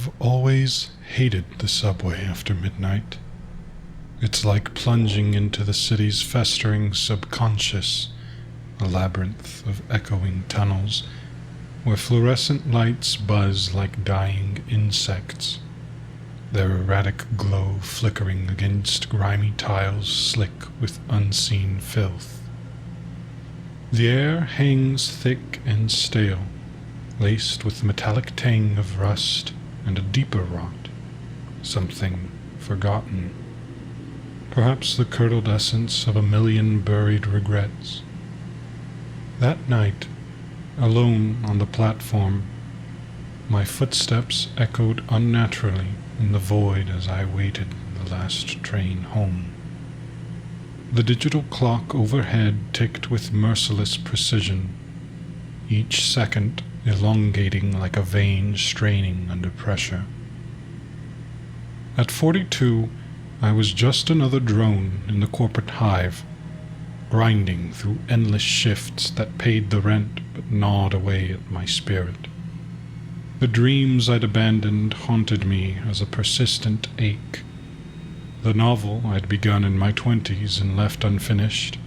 I've always hated the subway after midnight. It's like plunging into the city's festering subconscious, a labyrinth of echoing tunnels where fluorescent lights buzz like dying insects, their erratic glow flickering against grimy tiles slick with unseen filth. The air hangs thick and stale, laced with the metallic tang of rust and a deeper rot, something forgotten. Perhaps the curdled essence of a million buried regrets. That night, alone on the platform, my footsteps echoed unnaturally in the void as I waited the last train home. The digital clock overhead ticked with merciless precision, each second elongating like a vein straining under pressure. At 42, I was just another drone in the corporate hive, grinding through endless shifts that paid the rent but gnawed away at my spirit. The dreams I'd abandoned haunted me as a persistent ache. The novel I'd begun in my 20s and left unfinished,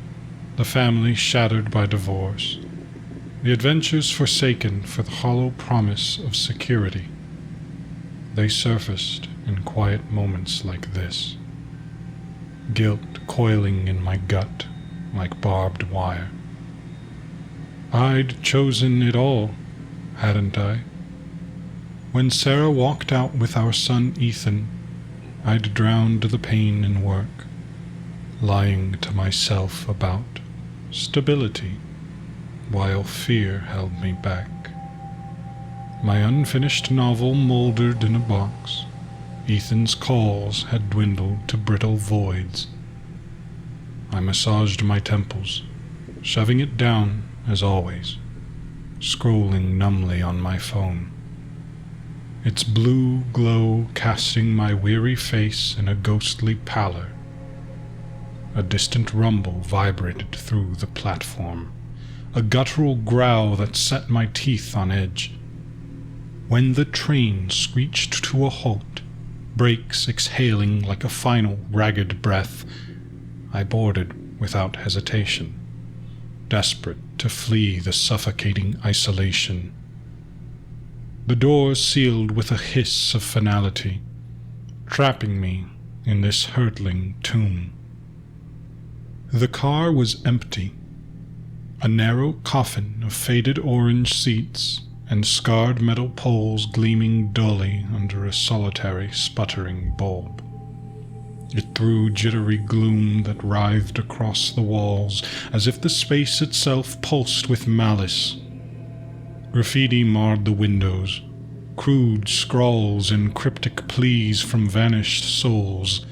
the family shattered by divorce, the adventures forsaken for the hollow promise of security. They surfaced in quiet moments like this, guilt coiling in my gut like barbed wire. I'd chosen it all, hadn't I? When Sarah walked out with our son Ethan, I'd drowned the pain in work, lying to myself about stability, while fear held me back. My unfinished novel mouldered in a box. Ethan's calls had dwindled to brittle voids. I massaged my temples, shoving it down as always, scrolling numbly on my phone, its blue glow casting my weary face in a ghostly pallor. A distant rumble vibrated through the platform, a guttural growl that set my teeth on edge. When the train screeched to a halt, brakes exhaling like a final ragged breath, I boarded without hesitation, desperate to flee the suffocating isolation. The doors sealed with a hiss of finality, trapping me in this hurtling tomb. The car was empty, a narrow coffin of faded orange seats and scarred metal poles gleaming dully under a solitary sputtering bulb. It threw jittery gloom that writhed across the walls as if the space itself pulsed with malice. Graffiti marred the windows, crude scrawls and cryptic pleas from vanished souls,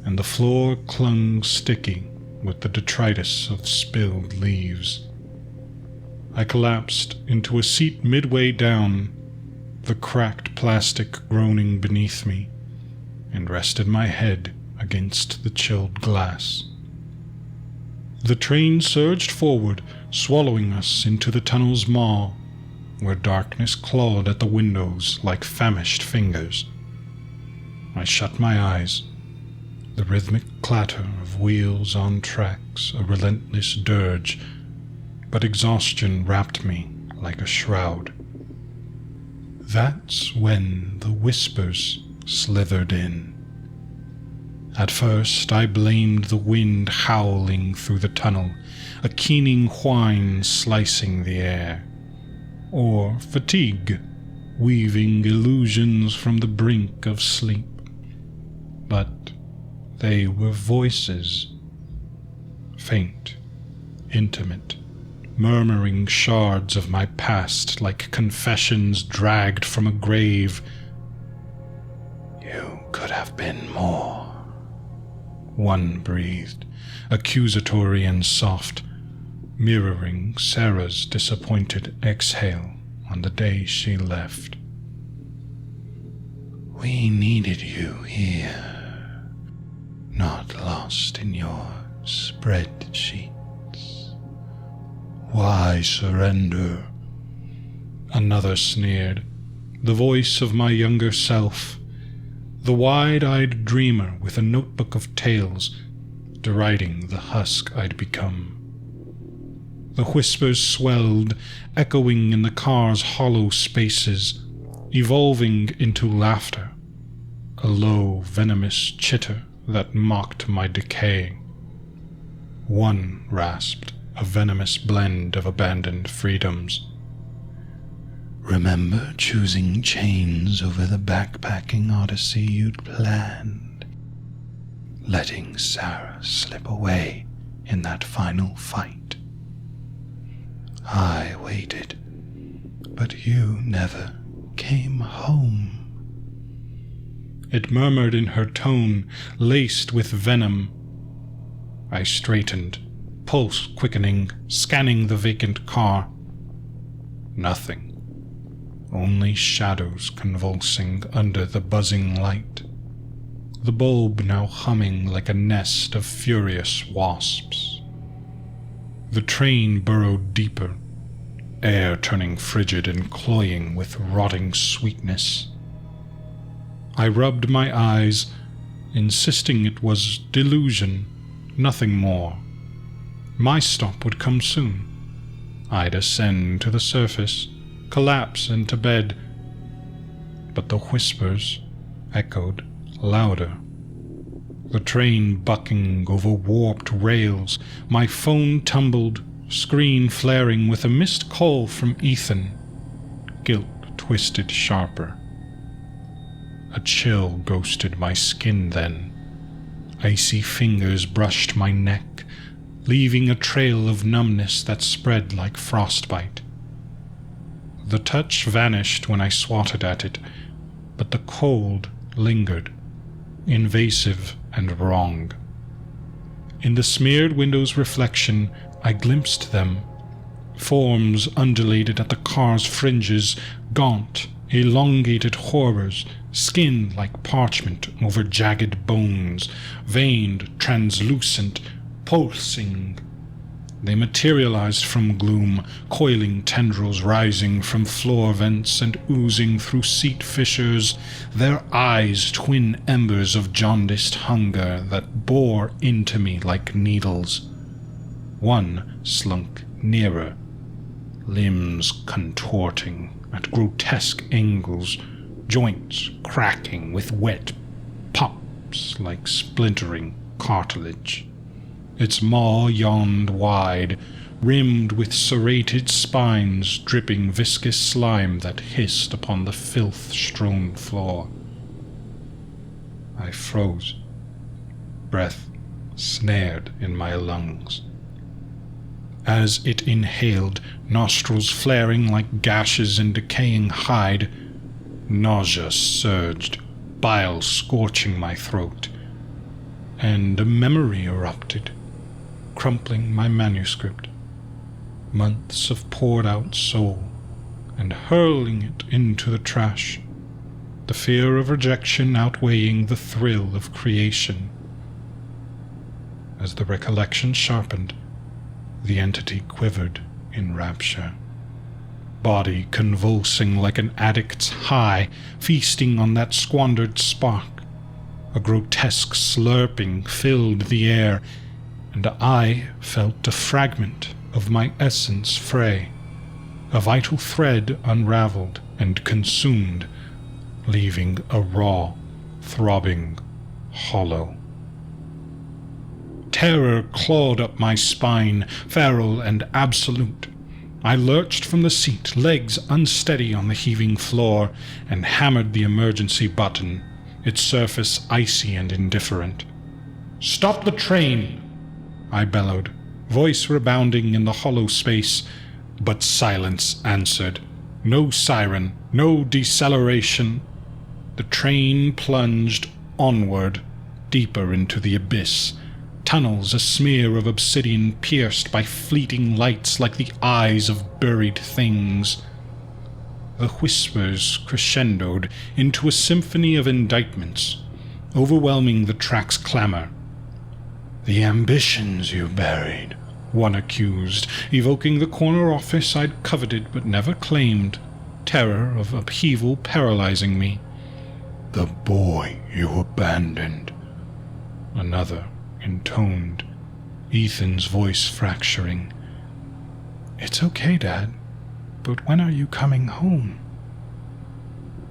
and the floor clung sticky with the detritus of spilled leaves. I collapsed into a seat midway down, the cracked plastic groaning beneath me, and rested my head against the chilled glass. The train surged forward, swallowing us into the tunnel's maw, where darkness clawed at the windows like famished fingers. I shut my eyes, the rhythmic clatter of wheels on tracks a relentless dirge, but exhaustion wrapped me like a shroud. That's when the whispers slithered in. At first I blamed the wind howling through the tunnel, a keening whine slicing the air, or fatigue weaving illusions from the brink of sleep. But they were voices, faint, intimate, murmuring shards of my past like confessions dragged from a grave. "You could have been more," one breathed, accusatory and soft, mirroring Sarah's disappointed exhale on the day she left. "We needed you here, not lost in your spreadsheets. Why surrender?" Another sneered, the voice of my younger self, the wide-eyed dreamer with a notebook of tales, deriding the husk I'd become. The whispers swelled, echoing in the car's hollow spaces, evolving into laughter, a low, venomous chitter that mocked my decay. One rasped, a venomous blend of abandoned freedoms. Remember choosing chains over the backpacking odyssey you'd planned, letting Sarah slip away in that final fight. I waited, but you never came home. It murmured in her tone, laced with venom. I straightened, pulse quickening, scanning the vacant car. Nothing. Only shadows convulsing under the buzzing light. The bulb now humming like a nest of furious wasps. The train burrowed deeper, air turning frigid and cloying with rotting sweetness. I rubbed my eyes, insisting it was delusion, nothing more. My stop would come soon. I'd ascend to the surface, collapse into bed. But the whispers echoed louder. The train bucking over warped rails, my phone tumbled, screen flaring with a missed call from Ethan. Guilt twisted sharper. A chill ghosted my skin then. Icy fingers brushed my neck, leaving a trail of numbness that spread like frostbite. The touch vanished when I swatted at it, but the cold lingered, invasive and wrong. In the smeared window's reflection, I glimpsed them. Forms undulated at the car's fringes, gaunt, elongated horrors, skin like parchment over jagged bones, veined, translucent, pulsing. They materialized from gloom, coiling tendrils rising from floor vents and oozing through seat fissures, their eyes twin embers of jaundiced hunger that bore into me like needles. One slunk nearer, limbs contorting at grotesque angles, joints cracking with wet pops like splintering cartilage. Its maw yawned wide, rimmed with serrated spines dripping viscous slime that hissed upon the filth-strewn floor. I froze, breath snared in my lungs. As it inhaled, nostrils flaring like gashes in decaying hide, nausea surged, bile scorching my throat, and a memory erupted, crumpling my manuscript, months of poured-out soul, and hurling it into the trash, the fear of rejection outweighing the thrill of creation. As the recollection sharpened, the entity quivered in rapture, body convulsing like an addict's high, feasting on that squandered spark. A grotesque slurping filled the air, and I felt a fragment of my essence fray, a vital thread unraveled and consumed, leaving a raw, throbbing hollow. Terror clawed up my spine, feral and absolute. I lurched from the seat, legs unsteady on the heaving floor, and hammered the emergency button, its surface icy and indifferent. "Stop the train!" I bellowed, voice rebounding in the hollow space, but silence answered. No siren, no deceleration. The train plunged onward, deeper into the abyss, tunnels a smear of obsidian pierced by fleeting lights like the eyes of buried things. The whispers crescendoed into a symphony of indictments, overwhelming the track's clamor. "The ambitions you buried," one accused, evoking the corner office I'd coveted but never claimed. terror of upheaval paralyzing me. "The boy you abandoned," another intoned, Ethan's voice fracturing. "It's okay, Dad, but when are you coming home?"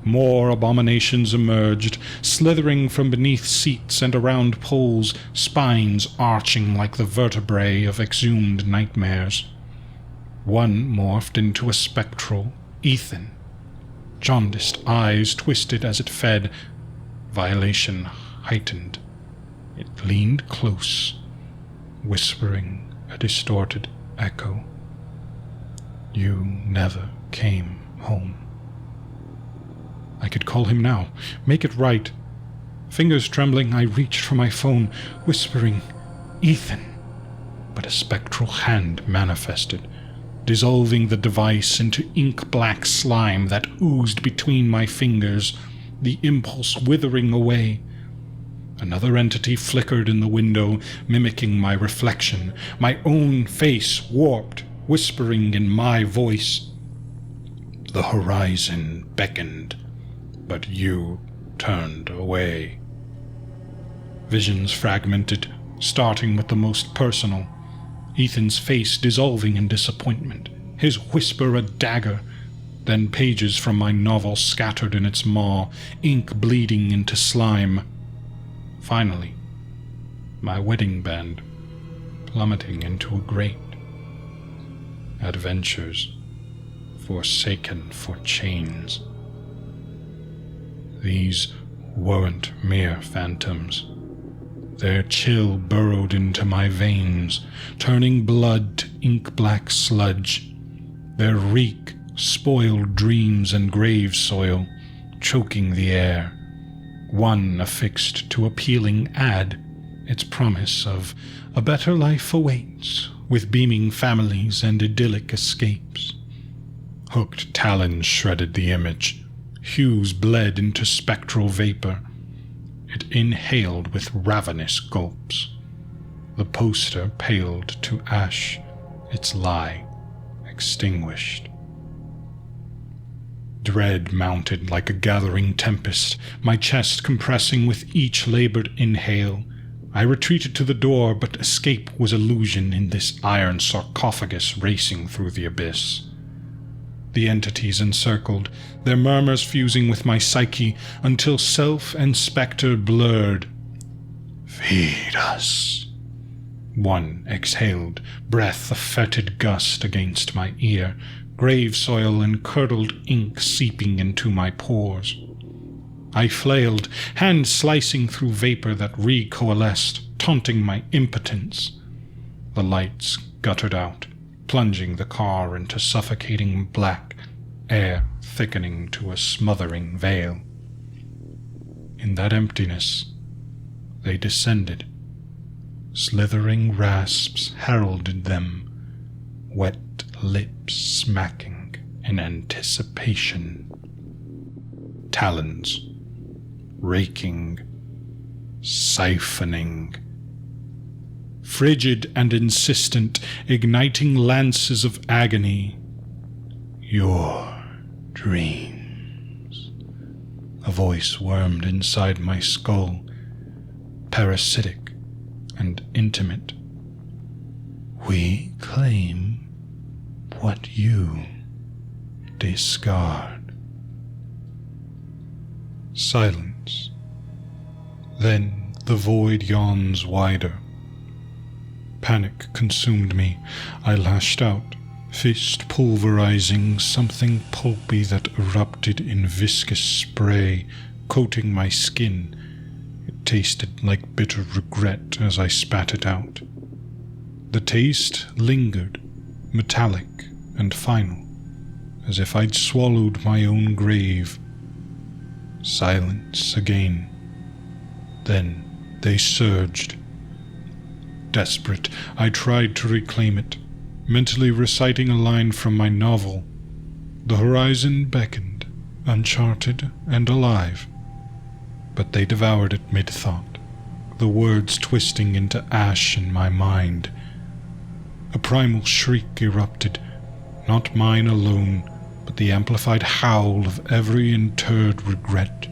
More abominations emerged, slithering from beneath seats and around poles, spines arching like the vertebrae of exhumed nightmares. One morphed into a spectral Ethan, jaundiced eyes twisted as it fed, violation heightened. It leaned close, whispering a distorted echo. "You never came home." I could call him now, make it right. Fingers trembling, I reached for my phone, whispering, "Ethan." But a spectral hand manifested, dissolving the device into ink-black slime that oozed between my fingers, the impulse withering away. Another entity flickered in the window, mimicking my reflection, my own face warped, whispering in my voice. The horizon beckoned, but you turned away. Visions fragmented, starting with the most personal. Ethan's face dissolving in disappointment, his whisper a dagger, then pages from my novel scattered in its maw, ink bleeding into slime. Finally, my wedding band plummeting into a grate. Adventures forsaken for chains. These weren't mere phantoms. Their chill burrowed into my veins, turning blood to ink-black sludge. Their reek spoiled dreams and grave soil, choking the air. One affixed to a peeling ad, its promise of a better life awaits, with beaming families and idyllic escapes. Hooked talons shredded the image. Hues bled into spectral vapor. It inhaled with ravenous gulps. The poster paled to ash, its lie extinguished. Dread mounted like a gathering tempest, my chest compressing with each labored inhale. I retreated to the door, but escape was illusion in this iron sarcophagus racing through the abyss. The entities encircled, their murmurs fusing with my psyche until self and spectre blurred. "Feed us." One exhaled, breath a fetid gust against my ear, grave soil and curdled ink seeping into my pores. I flailed, hand slicing through vapor that recoalesced, taunting my impotence. The lights guttered out, plunging the car into suffocating black, air thickening to a smothering veil. In that emptiness, they descended. Slithering rasps heralded them, wet lips smacking in anticipation. Talons, raking, siphoning. Frigid and insistent, igniting lances of agony. "Your dreams." A voice wormed inside my skull, parasitic and intimate. "We claim what you discard." Silence. Then the void yawns wider. Panic consumed me. I lashed out, fist pulverizing something pulpy that erupted in viscous spray, coating my skin. It tasted like bitter regret as I spat it out. The taste lingered, metallic and final, as if I'd swallowed my own grave. Silence again. Then they surged. Desperate, I tried to reclaim it, mentally reciting a line from my novel. The horizon beckoned, uncharted and alive. But they devoured it mid-thought, the words twisting into ash in my mind. A primal shriek erupted, not mine alone, but the amplified howl of every interred regret.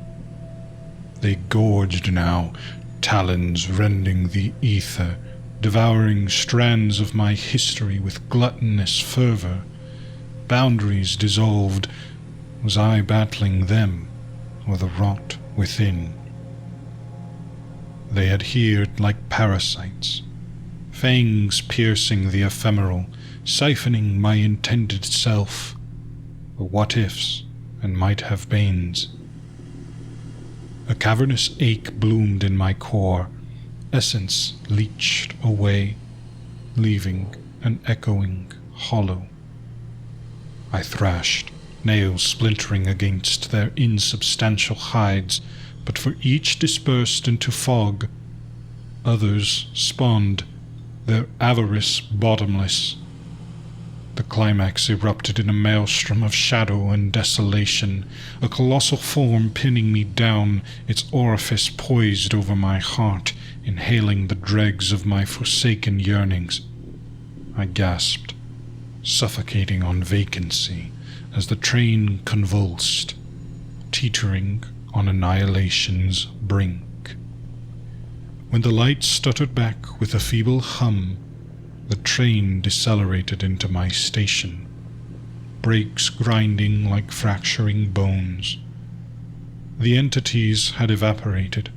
They gorged now, talons rending the ether, devouring strands of my history with gluttonous fervor. Boundaries dissolved. Was I battling them, or the rot within? They adhered like parasites, fangs piercing the ephemeral, siphoning my intended self, the what-ifs and might-have-beens. A cavernous ache bloomed in my core, essence leached away, leaving an echoing hollow. I thrashed, nails splintering against their insubstantial hides, but for each dispersed into fog, others spawned, their avarice bottomless. The climax erupted in a maelstrom of shadow and desolation, a colossal form pinning me down, its orifice poised over my heart, inhaling the dregs of my forsaken yearnings. I gasped, suffocating on vacancy, as the train convulsed, teetering on annihilation's brink. When the lights stuttered back with a feeble hum, the train decelerated into my station, brakes grinding like fracturing bones. The entities had evaporated,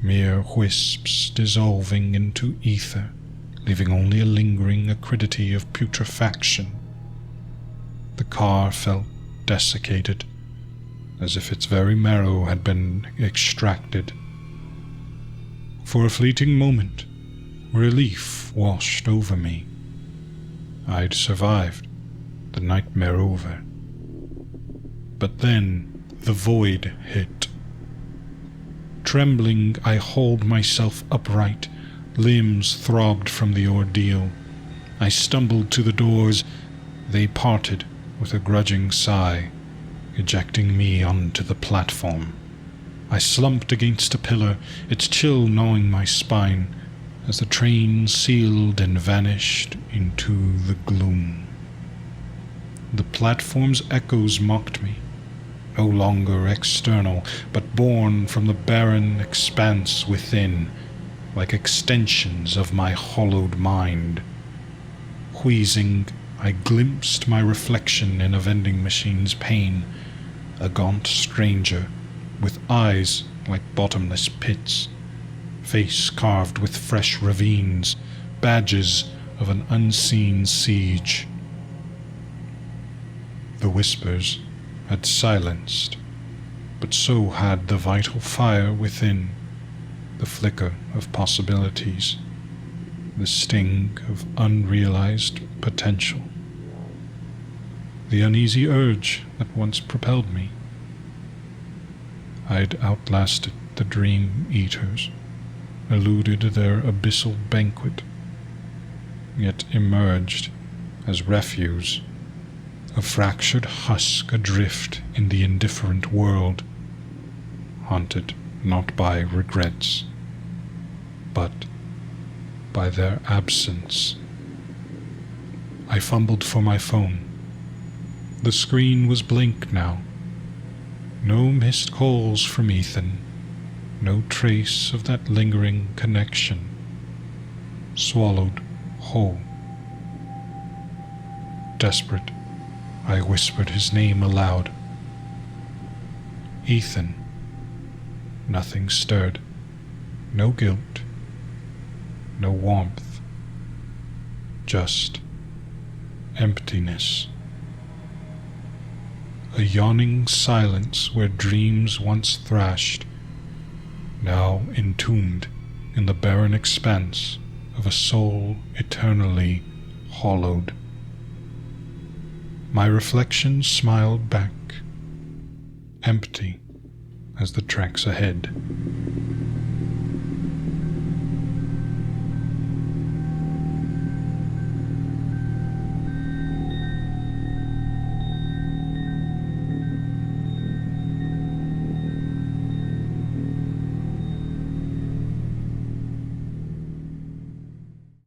mere wisps dissolving into ether, leaving only a lingering acridity of putrefaction. The car felt desiccated, as if its very marrow had been extracted. For a fleeting moment, relief washed over me. I'd survived, the nightmare over. But then the void hit. Trembling, I hauled myself upright, limbs throbbed from the ordeal. I stumbled to the doors. They parted with a grudging sigh, ejecting me onto the platform. I slumped against a pillar, its chill gnawing my spine, as the train sealed and vanished into the gloom. The platform's echoes mocked me, no longer external, but born from the barren expanse within, like extensions of my hollowed mind. Wheezing, I glimpsed my reflection in a vending machine's pane, a gaunt stranger, with eyes like bottomless pits, face carved with fresh ravines, badges of an unseen siege. The whispers had silenced, but so had the vital fire within, the flicker of possibilities, the sting of unrealized potential, the uneasy urge that once propelled me. I'd outlasted the dream eaters, eluded their abyssal banquet, yet emerged as refuse, a fractured husk adrift in the indifferent world, haunted not by regrets, but by their absence. I fumbled for my phone. The screen was blank now. No missed calls from Ethan, no trace of that lingering connection. Swallowed whole. Desperate, I whispered his name aloud. Ethan. Nothing stirred. No guilt. No warmth. Just emptiness. A yawning silence where dreams once thrashed, now entombed in the barren expanse of a soul eternally hollowed. My reflection smiled back, empty as the tracks ahead.